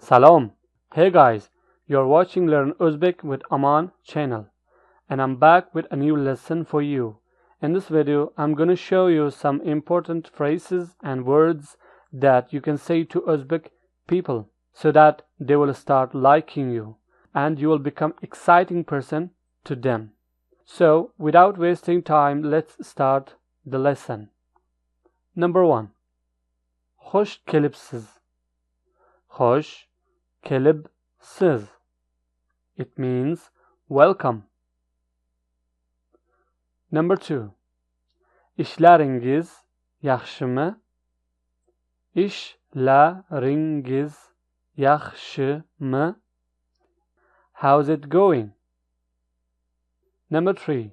Salam. Hey guys, you're watching Learn Uzbek with Aman channel, and I'm back with a new lesson for you. In this video, I'm going to show you some important phrases and words that you can say to Uzbek people so that they will start liking you and you will become exciting person to them. So, without wasting time, let's start the lesson. Number 1. Hoş kelipsiz. Hoş kelipsiz. It means welcome. Number 2. İşleringiz yaxshimi? İşleringiz yaxshimi? How's it going? Number 3.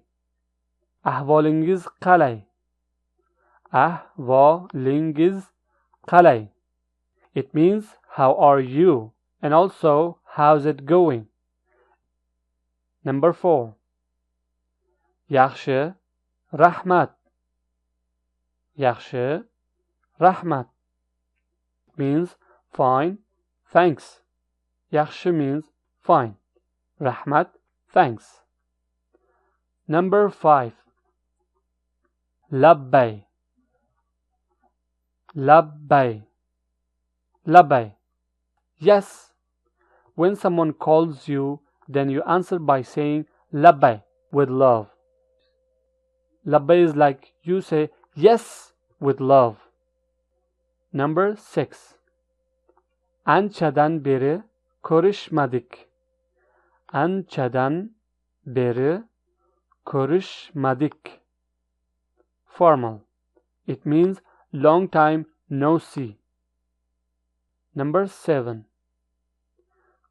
Ahvolingiz qalay? Ahvolingiz qalay. It means how are you, and also how's it going. Number 4. Yaxshi rahmat. Yaxshi rahmat means fine, thanks. Yaxshi means fine. Rahmat, thanks. Number 5. Labbay. Labbay. Labbay. Yes. When someone calls you, then you answer by saying labbay with love. Labbay is like you say yes with love. Number 6. Anchadan beri ko'rishmadik. Anchadan beri ko'rishmadik. Formal. It means long time no see. Number 7.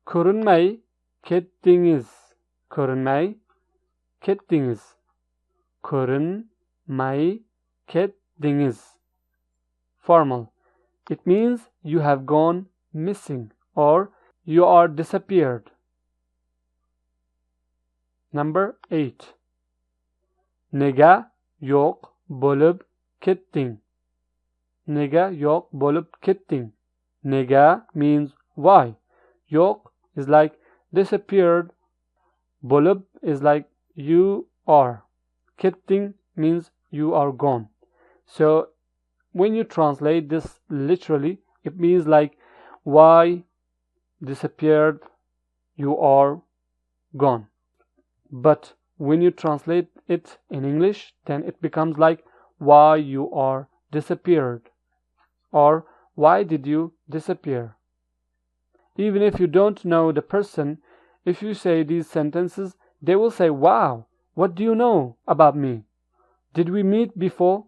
Ko'rinmay ketdingiz. Ko'rinmay ketdingiz. Ko'rinmay ketdingiz. Formal. It means you have gone missing or you are disappeared. Number 8. Nega yo'q bo'lib ketding. Nega yo'q bo'lib ketding. Nega means why. Yo'q is like disappeared. Bo'lib is like you are. Ketding means you are gone. So when you translate this literally, it means like why disappeared, you are gone. But when you translate it in English, then it becomes like why you are disappeared or why did you disappear. Even if you don't know the person, if you say these sentences, they will say, wow, what do you know about me? Did we meet before?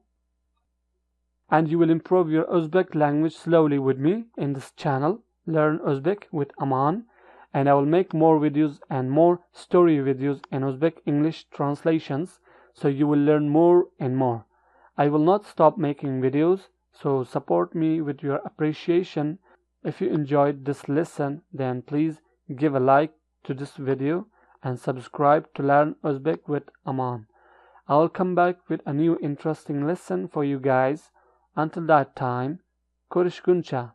And you will improve your Uzbek language slowly with me in this channel, Learn Uzbek with Aman. And I will make more videos and more story videos in Uzbek English translations, so you will learn more and more. I will not stop making videos, so support me with your appreciation. If you enjoyed this lesson, then please give a like to this video and subscribe to Learn Uzbek with Aman. I will come back with a new interesting lesson for you guys. Until that time, Ko'rishguncha.